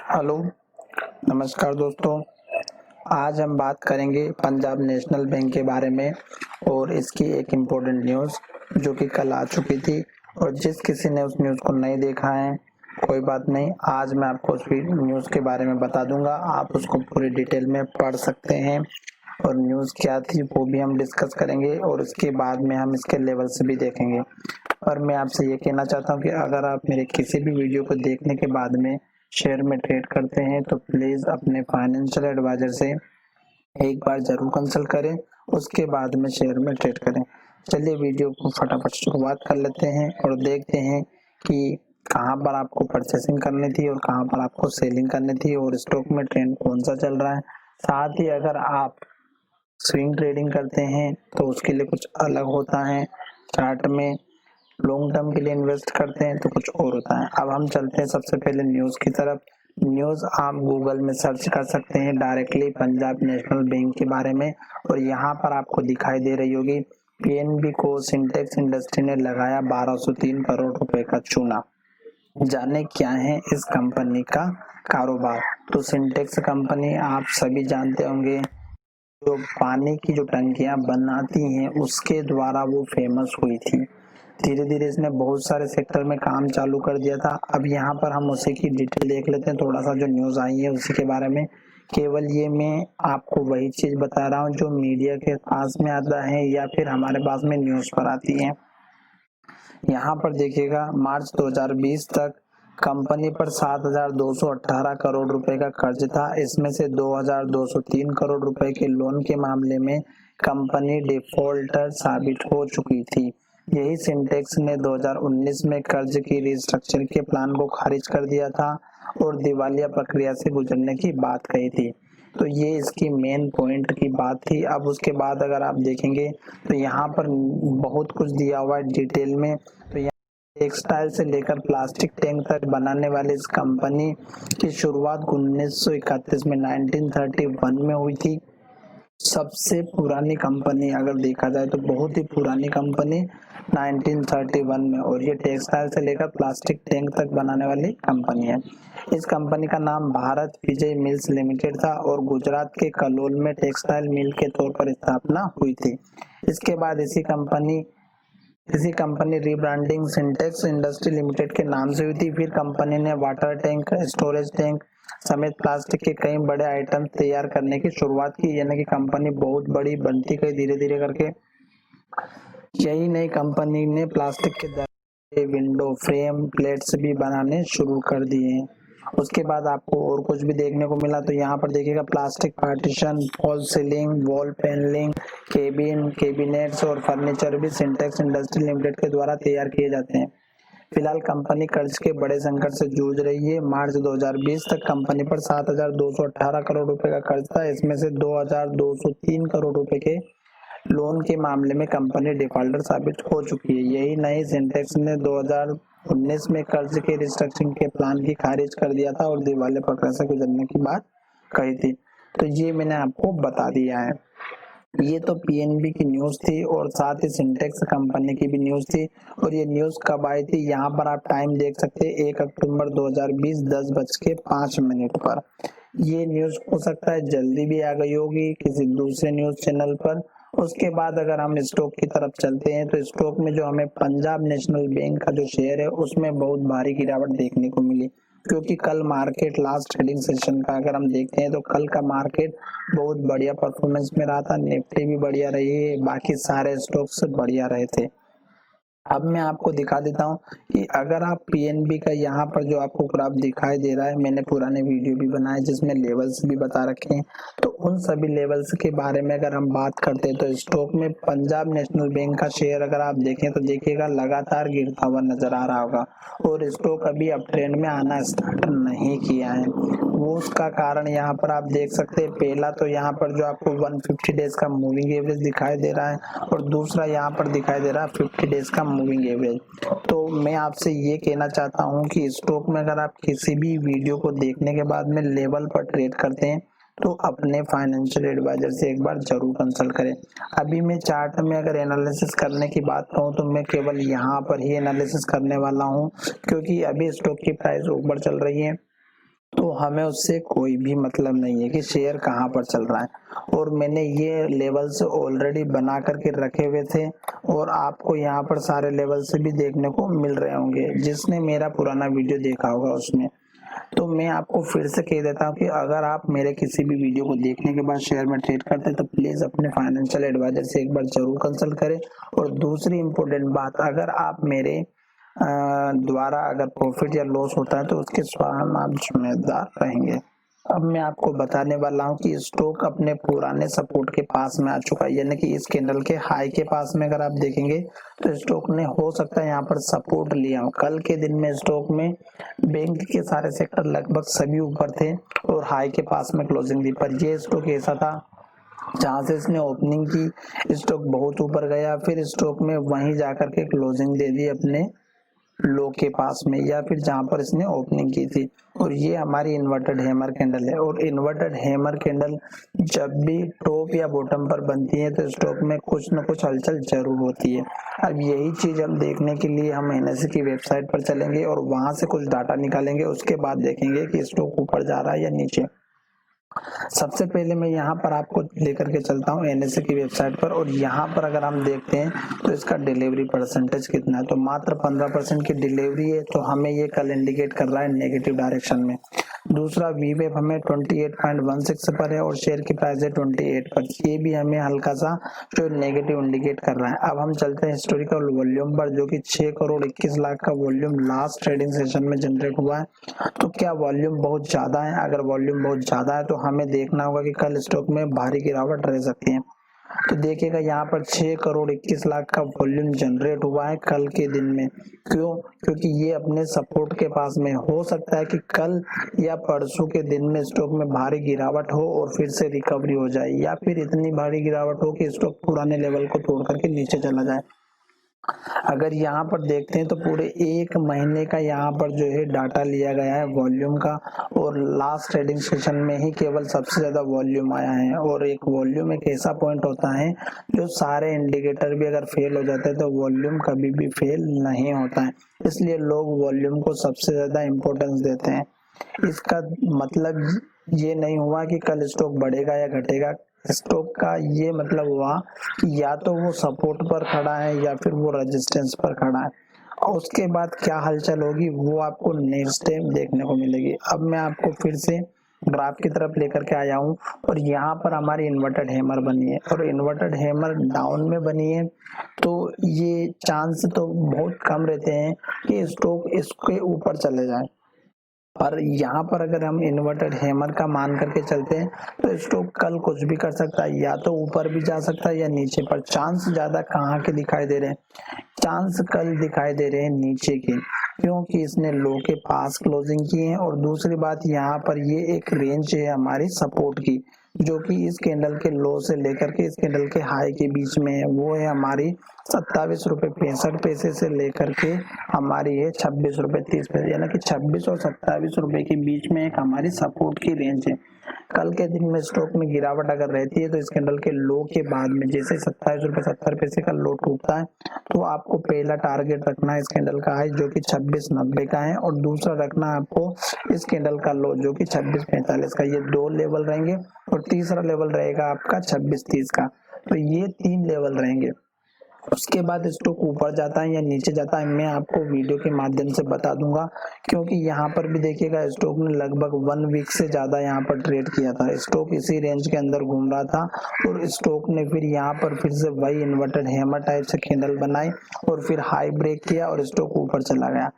Hello, नमस्कार दोस्तों। आज हम बात करेंगे पंजाब नेशनल बैंक के बारे में और इसकी एक इम्पोर्टेंट न्यूज़ जो कि कल आ चुकी थी। और जिस किसी ने उस न्यूज़ को नहीं देखा है, कोई बात नहीं, आज मैं आपको उस न्यूज़ के बारे में बता दूंगा। आप उसको पूरी डिटेल में पढ़ सकते हैं और न्यूज़ क्या थी वो भी हम डिस्कस करेंगे और उसके बाद में हम इसके लेवल से भी देखेंगे। और मैं आपसे ये कहना चाहता हूँ कि अगर आप मेरे किसी भी वीडियो को देखने के बाद में शेयर में ट्रेड करते हैं तो प्लीज अपने फाइनेंशियल एडवाइजर से एक बार जरूर कंसल्ट करें, उसके बाद में शेयर में ट्रेड करें। चलिए वीडियो को फटाफट शुरुआत कर लेते हैं और देखते हैं कि कहां पर आपको परचेसिंग करनी थी और कहां पर आपको सेलिंग करनी थी और स्टॉक में ट्रेंड कौन सा चल रहा है। साथ ही अगर आप स्विंग ट्रेडिंग करते हैं तो उसके लिए कुछ अलग होता है, चार्ट में लॉन्ग टर्म के लिए इन्वेस्ट करते हैं तो कुछ और होता है। अब हम चलते हैं सबसे पहले न्यूज की तरफ। न्यूज आप गूगल में सर्च कर सकते हैं डायरेक्टली पंजाब नेशनल बैंक के बारे में और यहाँ पर आपको दिखाई दे रही होगी पीएनबी को सिंटेक्स इंडस्ट्री ने लगाया 1203 करोड़ रुपए का चूना। जाने क्या है इस कंपनी का कारोबार। तो सिंटेक्स कंपनी आप सभी जानते होंगे, जो पानी की जो टंकियां बनाती हैं उसके द्वारा वो फेमस हुई थी। धीरे धीरे इसने बहुत सारे सेक्टर में काम चालू कर दिया था। अब यहाँ पर हम उसी की डिटेल देख लेते हैं, थोड़ा सा जो न्यूज आई है उसी के बारे में। केवल ये मैं आपको वही चीज बता रहा हूँ जो मीडिया के पास में आता है या फिर हमारे पास में न्यूज पर आती है। यहाँ पर देखिएगा मार्च 2020 तक कंपनी पर 7,218 करोड़ रुपए का कर्ज था। इसमें से 2,203 करोड़ रुपए के लोन के मामले में कंपनी डिफॉल्टर साबित हो चुकी थी। यही सिंटेक्स ने 2019 में कर्ज की रिस्ट्रक्चर के प्लान को खारिज कर दिया था और दिवालिया प्रक्रिया से गुजरने की बात कही थी। तो ये इसकी मेन पॉइंट की बात थी। अब उसके बाद अगर आप देखेंगे तो यहाँ पर बहुत कुछ दिया हुआ है डिटेल में। तो यहाँ टेक्सटाइल से लेकर प्लास्टिक टैंक तक बनाने वाली इस कंपनी की शुरुआत 1931 में 1931 में हुई थी। सबसे पुरानी कंपनी अगर देखा जाए तो बहुत ही पुरानी कंपनी 1931 में, और ये टेक्सटाइल से लेकर प्लास्टिक टैंक तक बनाने वाली कंपनी है। इस कंपनी का नाम भारत विजय मिल्स लिमिटेड था और गुजरात के कलोल में टेक्सटाइल मिल के तौर पर स्थापना हुई थी। इसके बाद इसी company rebranding Sintex industry limited के नाम से हुई थी। फिर कंपनी ने वाटर टैंक, स्टोरेज टैंक समेत प्लास्टिक के कई बड़े आइटम तैयार करने की शुरुआत की। यानी कि कंपनी बहुत बड़ी बनती गई धीरे धीरे करके। यही नई कंपनी ने प्लास्टिक के दरवाजे, विंडो फ्रेम, प्लेट्स भी बनाने शुरू कर दिए। उसके बाद आपको और कुछ भी देखने को मिला। तो यहाँ पर देखिएगा plastic partition, fall ceiling, wall panelling, cabinets और फर्नीचर भी सिंटेक्स इंडस्ट्री लिमिटेड के द्वारा तैयार किए जाते हैं। फिलहाल कंपनी कर्ज के बड़े संकट से जूझ रही है। मार्च 2020 तक कंपनी पर 7,218 करोड़ रुपए का कर्ज था। इसमें से 2,203 करोड़ रुपए के लोन के मामले में कंपनी डिफॉल्टर साबित हो चुकी है। यही नहीं, सिंटेक्स ने 2019 में कर्ज के रिस्ट्रक्चरिंग के प्लान की खारिज कर दिया था और दिवालिया प्रक्रिया से गुजरने की बात कही थी। तो ये मैंने आपको बता दिया है। ये तो पीएनबी की न्यूज थी और साथ ही सिंटेक्स कंपनी की भी न्यूज थी। और ये न्यूज कब आई थी, यहाँ पर आप टाइम देख सकते हैं, 1 अक्टूबर 2020 10:05 पर। ये न्यूज हो सकता है जल्दी भी आ गई होगी किसी दूसरे न्यूज चैनल पर। उसके बाद अगर हम स्टॉक की तरफ चलते हैं तो स्टॉक में जो हमें पंजाब नेशनल बैंक का जो शेयर है उसमें बहुत भारी गिरावट देखने को मिली। क्योंकि कल मार्केट लास्ट ट्रेडिंग सेशन का अगर हम देखते हैं तो कल का मार्केट बहुत बढ़िया परफॉर्मेंस में रहा था। निफ्टी भी बढ़िया रही है, बाकी सारे स्टॉक्स बढ़िया रहे थे। अब मैं आपको दिखा देता हूँ कि अगर आप पीएनबी का यहाँ पर जो आपको ग्राफ दिखाई दे रहा है, मैंने पुराने वीडियो भी बनाए जिसमें लेवल्स भी बता रखे हैं। तो उन सभी लेवल्स के बारे में अगर हम बात करते हैं तो स्टॉक में पंजाब नेशनल बैंक का शेयर अगर आप देखें तो देखिएगा लगातार गिरता हुआ नजर आ रहा होगा और स्टॉक अभी अप ट्रेंड में आना स्टार्ट नहीं किया है। वो उसका कारण यहाँ पर आप देख सकते हैं। पहला तो यहाँ पर जो आपको 150 डेज का मूविंग एवरेज दिखाई दे रहा है और दूसरा यहाँ पर दिखाई दे रहा है 50 डेज का मूविंग एवरेज। तो मैं आपसे ये कहना चाहता हूँ कि स्टॉक में अगर आप किसी भी वीडियो को देखने के बाद में लेवल पर ट्रेड करते हैं तो अपने फाइनेंशियल एडवाइजर से एक बार जरूर कंसल्ट करें। अभी मैं चार्ट में अगर एनालिसिस करने की बात कहूँ तो मैं केवल यहाँ पर ही एनालिसिस करने वाला हूँ, क्योंकि अभी स्टॉक की प्राइस ऊपर चल रही है तो हमें उससे कोई भी मतलब नहीं है कि शेयर कहाँ पर चल रहा है। और मैंने ये लेवल्स ऑलरेडी बना करके रखे हुए थे और आपको यहाँ पर सारे लेवल से भी देखने को मिल रहे होंगे, जिसने मेरा पुराना वीडियो देखा होगा उसमें। तो मैं आपको फिर से कह देता हूँ कि अगर आप मेरे किसी भी वीडियो को देखने के बाद शेयर में ट्रेड करते हैं तो प्लीज अपने फाइनेंशियल एडवाइजर से एक बार जरूर कंसल्ट करें। और दूसरी इम्पोर्टेंट बात, अगर आप मेरे द्वारा अगर प्रॉफिट या लॉस होता है तो उसके स्वयं आप जिम्मेदार रहेंगे। अब मैं आपको बताने वाला हूँ कि स्टॉक अपने पुराने सपोर्ट के पास में आ चुका है, यानी कि इस कैंडल के हाई के पास में अगर आप देखेंगे तो स्टॉक ने हो सकता है यहाँ पर सपोर्ट लिया हो। कल के दिन में स्टॉक में बैंक के सारे सेक्टर लगभग सभी ऊपर थे और हाई के पास में क्लोजिंग दी, पर ये स्टॉक ऐसा था जहां से इसने ओपनिंग की, स्टॉक बहुत ऊपर गया, फिर स्टॉक में वहीं जाकर के क्लोजिंग दे दी अपने लो के पास में या फिर जहां पर इसने ओपनिंग की थी। और ये हमारी इन्वर्टेड हैमर कैंडल है। और इन्वर्टेड हैमर कैंडल जब भी टॉप या बॉटम पर बनती है तो स्टॉक में कुछ न कुछ हलचल जरूर होती है। अब यही चीज हम देखने के लिए हम एनएसई की वेबसाइट पर चलेंगे और वहां से कुछ डाटा निकालेंगे, उसके बाद देखेंगे कि स्टॉक ऊपर जा रहा है या नीचे। सबसे पहले मैं यहाँ पर आपको लेकर के चलता हूँ एनएसए की वेबसाइट पर, और यहाँ पर अगर हम देखते हैं तो इसका डिलीवरी परसेंटेज कितना है, तो मात्र 15% की डिलीवरी है। तो हमें ये कल इंडिकेट कर रहा है नेगेटिव डायरेक्शन में। दूसरा वीवेब हमें 28.16 पर है और शेयर की प्राइस है 28 पर, ये भी हमें हल्का सा जो नेगेटिव इंडिकेट कर रहा है। अब हम चलते हैं हिस्टोरिकल वॉल्यूम पर, जो कि 6 करोड़ 21 लाख का वॉल्यूम लास्ट ट्रेडिंग सेशन में जनरेट हुआ है। तो क्या वॉल्यूम बहुत ज्यादा है? अगर वॉल्यूम बहुत ज्यादा है तो हमें देखना होगा कि कल स्टॉक में भारी गिरावट रह सकती है। तो देखिएगा यहाँ पर 6 करोड़ 21 लाख का वॉल्यूम जनरेट हुआ है कल के दिन में। क्यों? क्योंकि ये अपने सपोर्ट के पास में हो सकता है कि कल या परसों के दिन में स्टॉक में भारी गिरावट हो और फिर से रिकवरी हो जाए, या फिर इतनी भारी गिरावट हो कि स्टॉक पुराने लेवल को तोड़ करके नीचे चला जाए। अगर यहाँ पर देखते हैं तो पूरे एक महीने का यहाँ पर जो है डाटा लिया गया है वॉल्यूम का, और लास्ट ट्रेडिंग सेशन में ही केवल सबसे ज्यादा वॉल्यूम आया है। और एक वॉल्यूम एक ऐसा पॉइंट होता है जो सारे इंडिकेटर भी अगर फेल हो जाते हैं तो वॉल्यूम कभी भी फेल नहीं होता है, इसलिए लोग वॉल्यूम को सबसे ज्यादा इम्पोर्टेंस देते हैं। इसका मतलब ये नहीं हुआ कि कल स्टॉक बढ़ेगा या घटेगा। स्टॉक का ये मतलब हुआ कि या तो वो सपोर्ट पर खड़ा है या फिर वो रेजिस्टेंस पर खड़ा है, और उसके बाद क्या हलचल होगी वो आपको नेक्स्ट टाइम देखने को मिलेगी। अब मैं आपको फिर से ग्राफ की तरफ लेकर के आया हूँ और यहाँ पर हमारी इन्वर्टेड हैमर बनी है और इन्वर्टेड हैमर डाउन में बनी है, तो ये चांस तो बहुत कम रहते हैं कि स्टॉक इसके ऊपर चले जाए। और यहाँ पर अगर हम इन्वर्टेड हैमर का मान करके चलते हैं तो स्टॉक कल कुछ भी कर सकता है, या तो ऊपर भी जा सकता है या नीचे पर। चांस ज्यादा कहाँ के दिखाई दे रहे हैं? चांस कल दिखाई दे रहे हैं नीचे के, क्योंकि इसने लो के पास क्लोजिंग की है। और दूसरी बात, यहाँ पर ये एक रेंज है हमारी सपोर्ट की, जो कि इस कैंडल के लो से लेकर के इस कैंडल के हाई के बीच में है। वो है हमारी 27.65 रुपए से लेकर के हमारी है 26.30 रुपए, यानी कि 26 और 27 रुपए के बीच में एक हमारी सपोर्ट की रेंज है। कल के दिन में स्टॉक में गिरावट अगर रहती है तो इस कैंडल के लो के बाद में जैसे 27.70 रुपए का लो टूटता है तो आपको पहला टारगेट रखना है इस कैंडल का हाई, जो कि 26.90 का है, और दूसरा रखना है आपको इस कैंडल का लो जो कि 26.45 का। ये दो लेवल रहेंगे और तीसरा लेवल रहेगा आपका 26.30 का। तो ये तीन लेवल रहेंगे। उसके बाद स्टॉक ऊपर जाता है या नीचे जाता है मैं आपको वीडियो के माध्यम से बता दूंगा, क्योंकि यहाँ पर भी देखिएगा स्टॉक ने लगभग 1 वीक से ज्यादा यहाँ पर ट्रेड किया था। स्टॉक इसी रेंज के अंदर घूम रहा था और स्टॉक ने फिर यहाँ पर फिर से वही इन्वर्टेड हैमर टाइप से कैंडल बनाई और फिर हाई ब्रेक किया और स्टॉक ऊपर चला गया।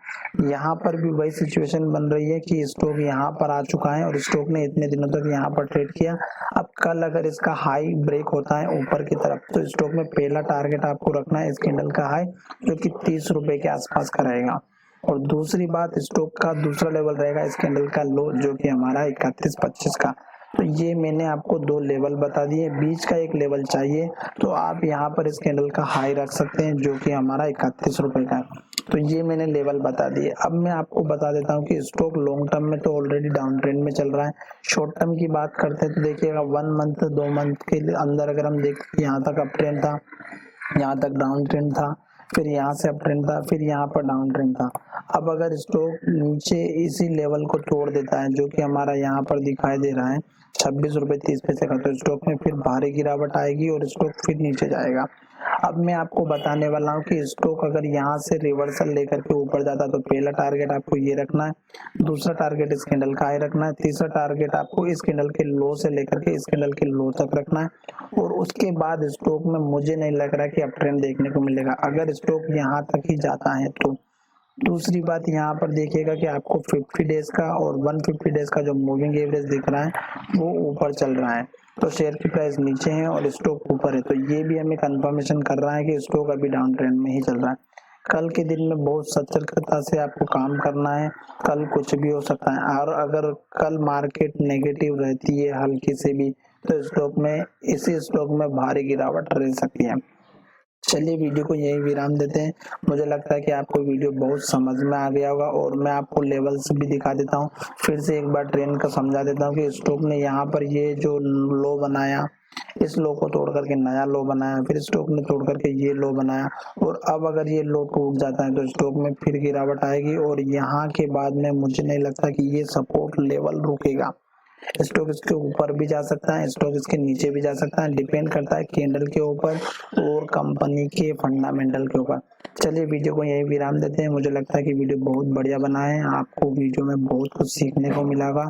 यहाँ पर भी वही सिचुएशन बन रही है कि स्टॉक यहाँ पर आ चुका है और स्टॉक ने इतने दिनों तक यहाँ पर ट्रेड किया। अब कल अगर इसका हाई ब्रेक होता है ऊपर की तरफ तो स्टॉक में पहला टारगेट आपको रखना है इस कैंडल का हाई, जो कि 30 रुपए के आसपास का रहेगा। और दूसरी बात, स्टॉक का दूसरा लेवल रहेगा इस कैंडल का लो, जो कि हमारा 31.25 का। तो ये मैंने आपको दो लेवल बता दिए, बीच का एक लेवल चाहिए तो आप यहाँ पर इस कैंडल का हाई रख सकते हैं जो कि हमारा 31 रुपए का है। तो ये मैंने लेवल बता दिए। अब मैं आपको बता देता हूँ कि स्टॉक लॉन्ग टर्म में तो ऑलरेडी डाउन ट्रेंड में चल रहा है। शॉर्ट टर्म की बात करते हैं तो देखिएगा 1 मंथ 2 मंथ के अंदर अगर हम देखें यहाँ तक अप ट्रेंड था, यहाँ तक डाउन ट्रेंड था, फिर यहाँ से अप ट्रेंड था, फिर यहाँ पर डाउन ट्रेंड था। अब अगर स्टॉक नीचे इसी लेवल को तोड़ देता है जो कि हमारा यहाँ पर दिखाई दे रहा है 26 रुपए 30 पैसे का, तो स्टॉक में फिर भारी गिरावट आएगी और स्टॉक फिर नीचे जाएगा। अब मैं आपको बताने वाला हूँ कि स्टॉक अगर यहाँ से रिवर्सल लेकर के ऊपर जाता तो पहला टारगेट आपको ये रखना है, दूसरा टारगेट इस कैंडल का हाई रखना है, तीसरा टारगेट आपको इस कैंडल के लो से लेकर के इस कैंडल के लो तक रखना है। और उसके बाद स्टॉक में मुझे नहीं लग रहा कि अप ट्रेंड देखने को मिलेगा। अगर स्टॉक यहाँ तक ही जाता है तो दूसरी बात यहाँ पर देखिएगा कि आपको 50 डेज का और 150 डेज का जो मूविंग एवरेज दिख रहा है वो ऊपर चल रहा है, तो शेयर की प्राइस नीचे है और स्टॉक ऊपर है। तो ये भी हमें कंफर्मेशन कर रहा है कि स्टॉक अभी डाउन ट्रेंड में ही चल रहा है। कल के दिन में बहुत सतर्कता से आपको काम करना है, कल कुछ भी हो सकता है। और अगर कल मार्केट नेगेटिव रहती है हल्की से भी तो स्टॉक में इसी स्टॉक में भारी गिरावट रह सकती है। चलिए वीडियो को यही विराम देते हैं। मुझे लगता है कि आपको वीडियो बहुत समझ में आ गया होगा और मैं आपको लेवल्स भी दिखा देता हूँ। फिर से एक बार ट्रेंड का समझा देता हूँ कि स्टॉक ने यहाँ पर ये जो लो बनाया, इस लो को तोड़ करके नया लो बनाया, फिर स्टॉक ने तोड़ करके ये लो बनाया और अब अगर ये लो टूट जाता है तो स्टॉक में फिर गिरावट आएगी और यहाँ के बाद में मुझे नहीं लगता कि ये सपोर्ट लेवल रुकेगा। स्टॉक इसके ऊपर भी जा सकता है, स्टॉक इसके नीचे भी जा सकता है, डिपेंड करता है कैंडल के ऊपर और कंपनी के फंडामेंटल के ऊपर। चलिए वीडियो को यही विराम देते हैं। मुझे लगता है कि वीडियो बहुत बढ़िया बना है, आपको वीडियो में बहुत कुछ सीखने को मिलेगा।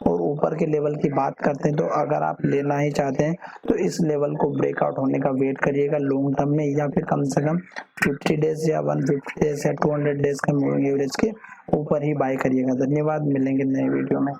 और ऊपर के लेवल की बात करते हैं तो अगर आप लेना ही चाहते हैं तो इस लेवल को ब्रेकआउट होने का वेट करिएगा लॉन्ग टर्म में, या फिर कम से कम 50 डेज या 150 डेज या 200 डेज के मूविंग एवरेज के ऊपर ही बाय करिएगा। धन्यवाद, मिलेंगे नए वीडियो में।